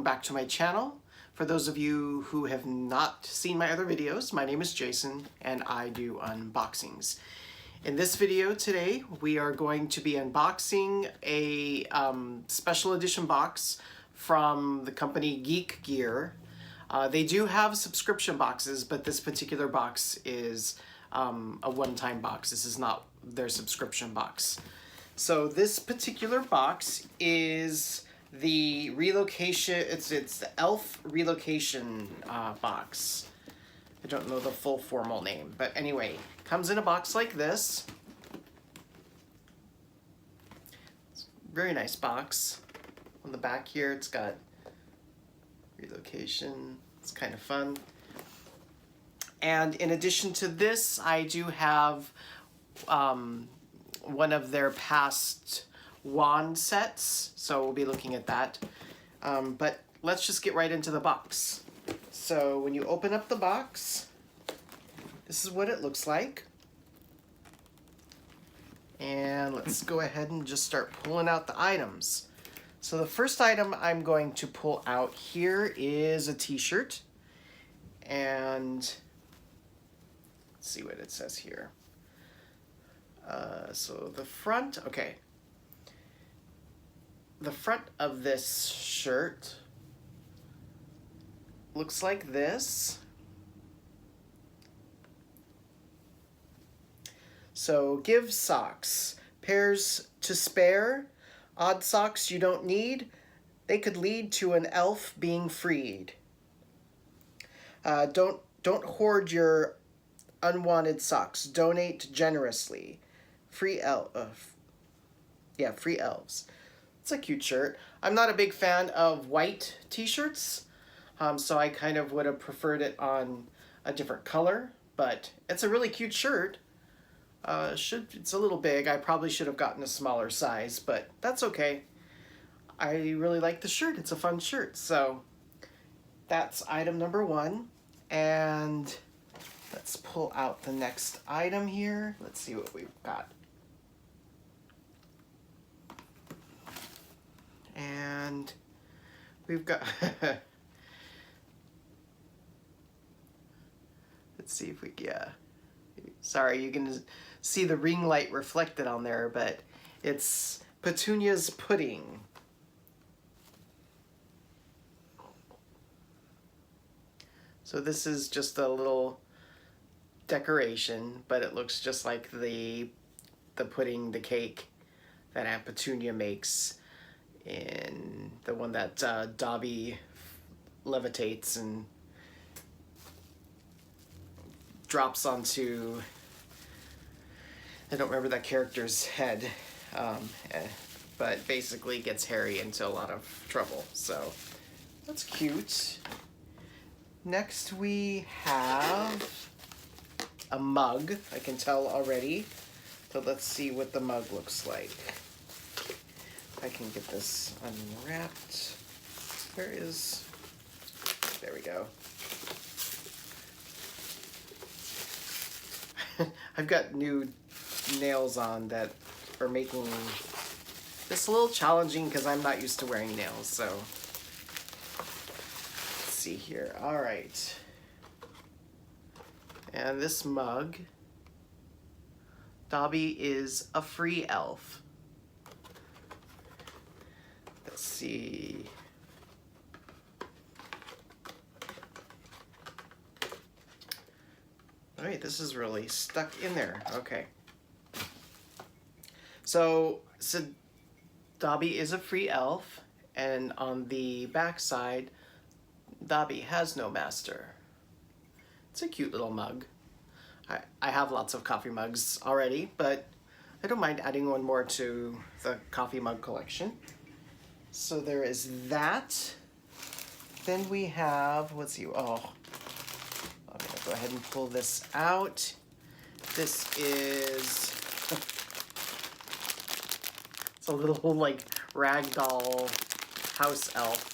welcome back to my channel. For those of you who have not seen my other videos, my name is Jason and I do unboxings. In this video today, we are going to be unboxing a special edition box from the company Geek Gear. They do have subscription boxes, but this particular box is a one-time box. This is not their subscription box. So this particular box is the relocation, it's the Elf Relocation box. I don't know the full formal name, but anyway, comes in a box like this. It's a very nice box. On the back here, it's got relocation. It's kind of fun. And in addition to this, I do have one of their past wand sets, so we'll be looking at that. But let's just get right into the box. So when you open up the box, this is what it looks like. And let's go ahead and just start pulling out the items. So the first item I'm going to pull out here is a t-shirt. And let's see what it says here. So the front, okay. The front of this shirt looks like this. So give socks, pairs to spare, odd socks you don't need, they could lead to an elf being freed. Don't hoard your unwanted socks, donate generously. Free elves. It's a cute shirt. I'm not a big fan of white t-shirts, so I kind of would have preferred it on a different color, but it's a really cute shirt. It's a little big. I probably should have gotten a smaller size, but that's okay. I really like the shirt. It's a fun shirt. So that's item number one. And let's pull out the next item here. Let's see what we've got. And we've got, let's see if we, yeah. Sorry, you can see the ring light reflected on there, but it's Petunia's pudding. So this is just a little decoration, but it looks just like the pudding, the cake that Aunt Petunia makes in the one that Dobby levitates and drops onto, I don't remember that character's head, but basically gets Harry into a lot of trouble. So that's cute. Next we have a mug, I can tell already. So let's see what the mug looks like. I can get this unwrapped. There we go. I've got new nails on that are making this a little challenging because I'm not used to wearing nails, so let's see here. All right. And this mug, Dobby is a free elf. Let's see. All right, this is really stuck in there. Okay. So Dobby is a free elf, and on the back side, Dobby has no master. It's a cute little mug. I have lots of coffee mugs already, but I don't mind adding one more to the coffee mug collection. So there is that. Then we have, let's see, I'm gonna go ahead and pull this out. This is, it's a little like ragdoll house elf.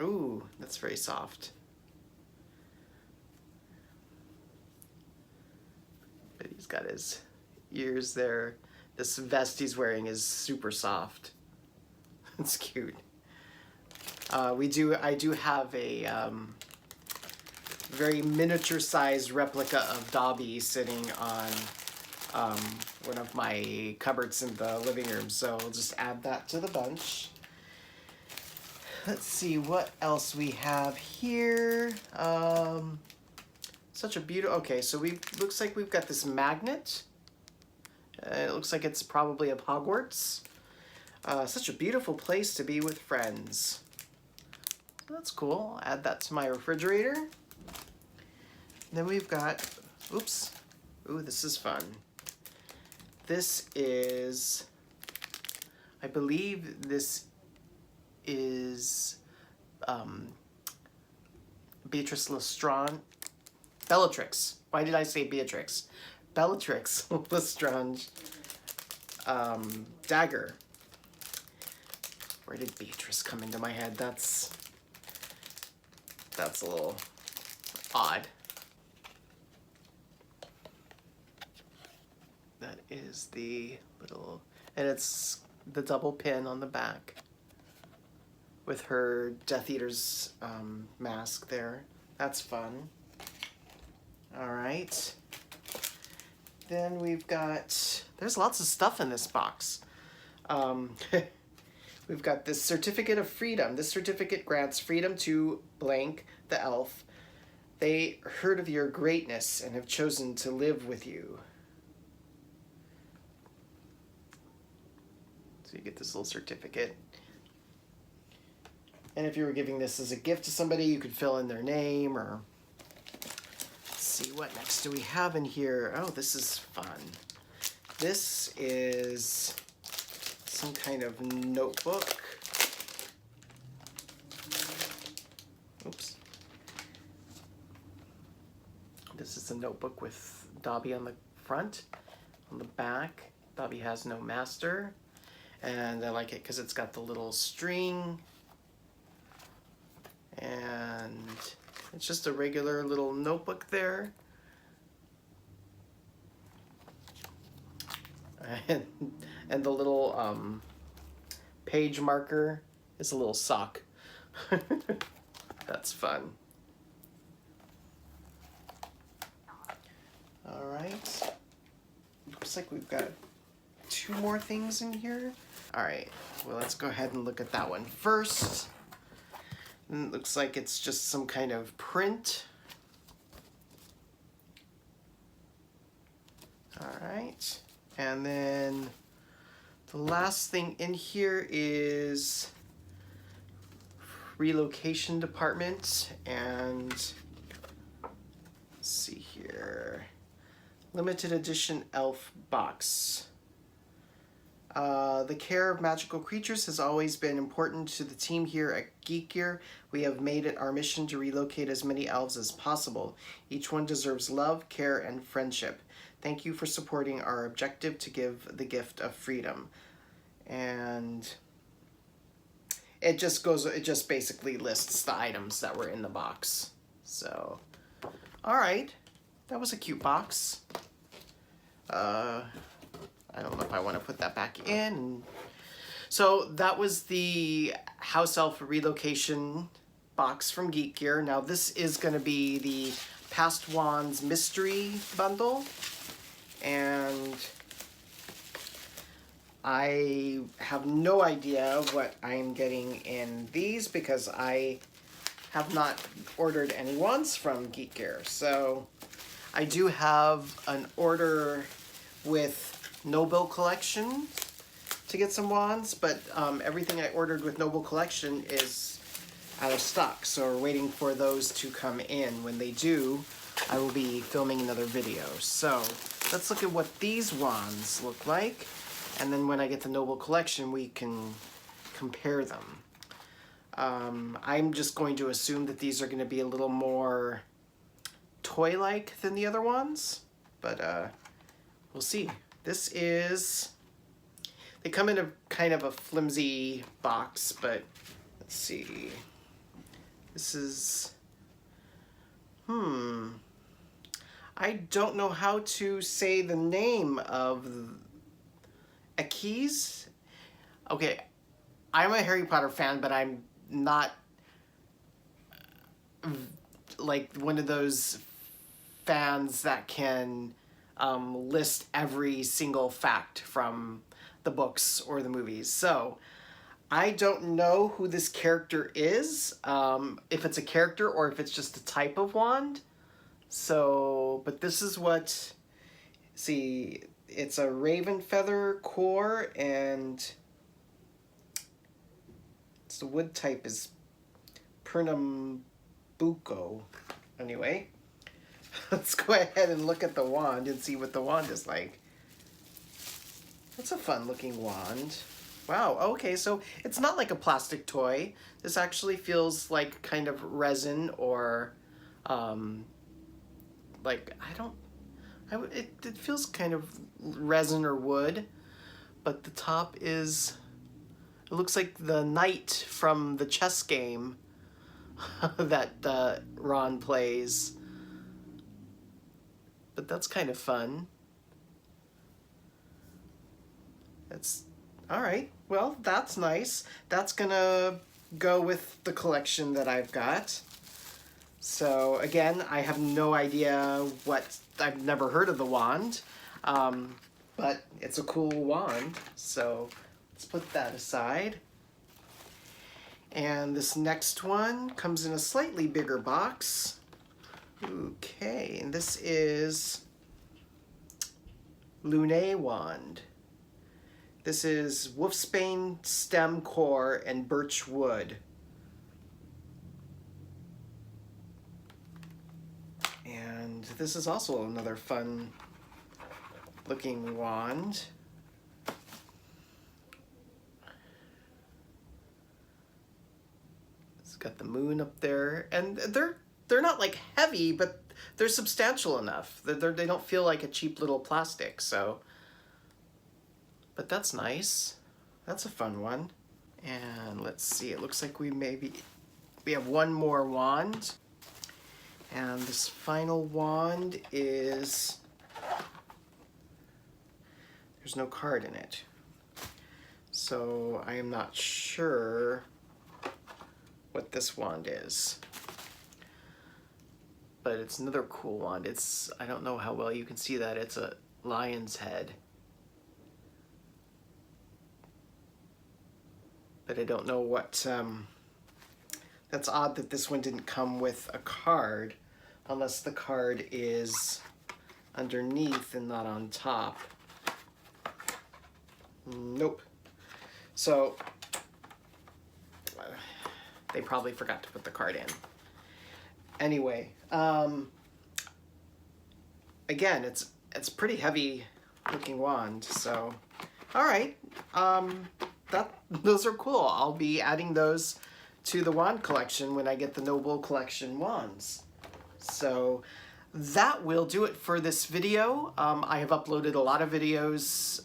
Ooh, that's very soft. But he's got his ears there. This vest he's wearing is super soft. It's cute. I do have a very miniature-sized replica of Dobby sitting on one of my cupboards in the living room, so I'll just add that to the bunch. Let's see what else we have here. Such a beautiful. Okay, so looks like we've got this magnet. It looks like it's probably of Hogwarts. Such a beautiful place to be with friends. That's cool. I'll add that to my refrigerator. Then we've got, oops. Ooh, this is fun. This is, I believe this is Beatrice Lestrange. Bellatrix. Why did I say Beatrix? Bellatrix Lestrange dagger. Where did Beatrice come into my head? That's a little odd. That is the little, and it's the double pin on the back with her Death Eater's mask there. That's fun. All right. Then we've got, there's lots of stuff in this box. We've got this certificate of freedom. This certificate grants freedom to blank the elf. They heard of your greatness and have chosen to live with you. So you get this little certificate. And if you were giving this as a gift to somebody, you could fill in their name or... Let's see, what next do we have in here? Oh, this is fun. This is some kind of notebook. Oops. This is a notebook with Dobby on the front. On the back, Dobby has no master. And I like it because it's got the little string. And it's just a regular little notebook there. And the little page marker is a little sock. That's fun. All right. Looks like we've got 2 more things in here. All right, well, let's go ahead and look at that one first. And it looks like it's just some kind of print. All right, and then the last thing in here is relocation department, and let's see here, limited edition Elf Box. The care of magical creatures has always been important to the team here at Geek Gear. We have made it our mission to relocate as many elves as possible. Each one deserves love, care, and friendship. Thank you for supporting our objective to give the gift of freedom. And it just basically lists the items that were in the box. So, all right, that was a cute box. I don't know if I want to put that back in. So that was the House Elf Relocation box from Geek Gear. Now this is going to be the Past Wands Mystery Bundle. And I have no idea what I'm getting in these because I have not ordered any wands from Geek Gear. So I do have an order with Noble Collection to get some wands, but everything I ordered with Noble Collection is out of stock, so we're waiting for those to come in. When they do, I will be filming another video. So let's look at what these wands look like, and then when I get the Noble Collection, we can compare them. I'm just going to assume that these are going to be a little more toy-like than the other ones, but we'll see. This is, they come in a kind of a flimsy box, but let's see. This is, I don't know how to say the name of keys, okay, I'm a Harry Potter fan, but I'm not like one of those fans that can list every single fact from the books or the movies. So I don't know who this character is, if it's a character or if it's just a type of wand. So, but this is what, see, it's a raven feather core, and the wood type is Pernambuco. Anyway, let's go ahead and look at the wand and see what the wand is like. That's a fun looking wand. Wow, okay, so it's not like a plastic toy. This actually feels like kind of resin or like, it feels kind of resin or wood, but the top is, it looks like the knight from the chess game that Ron plays. But that's kind of fun. That's, all right, well, that's nice. That's gonna go with the collection that I've got. So again, I have no idea I've never heard of the wand, but it's a cool wand. So let's put that aside. And this next one comes in a slightly bigger box. Okay, and this is Lune wand. This is wolfsbane stem core and birch wood. And this is also another fun looking wand. It's got the moon up there, and they're not like heavy, but they're substantial enough. They don't feel like a cheap little plastic, so. But that's nice. That's a fun one. And let's see, it looks like we have one more wand. And this final wand is, there's no card in it. So I am not sure what this wand is. But it's another cool wand. I don't know how well you can see that. It's a lion's head. But I don't know what, that's odd that this one didn't come with a card, unless the card is underneath and not on top. Nope. So, they probably forgot to put the card in. Anyway, again, it's a pretty heavy looking wand, so, all right. Those are cool. I'll be adding those to the wand collection when I get the Noble Collection wands. So that will do it for this video. I have uploaded a lot of videos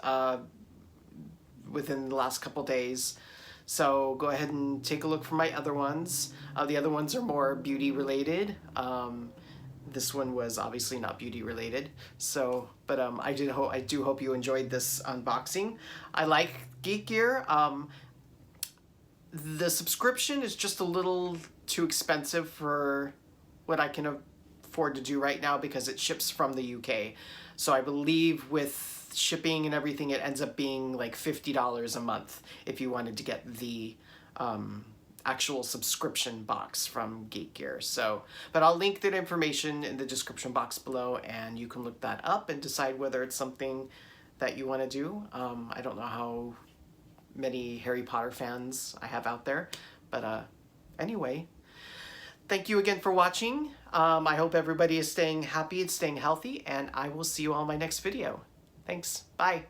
within the last couple days. So go ahead and take a look for my other ones. The other ones are more beauty related. This one was obviously not beauty related. So, but I do hope you enjoyed this unboxing. I like Geek Gear. The subscription is just a little too expensive for what I can afford to do right now because it ships from the UK. So I believe with shipping and everything, it ends up being like $50 a month if you wanted to get the actual subscription box from Geek Gear. So, but I'll link that information in the description box below, and you can look that up and decide whether it's something that you want to do. I don't know how many Harry Potter fans I have out there, but anyway, thank you again for watching. I hope everybody is staying happy and staying healthy, and I will see you all in my next video. Thanks. Bye.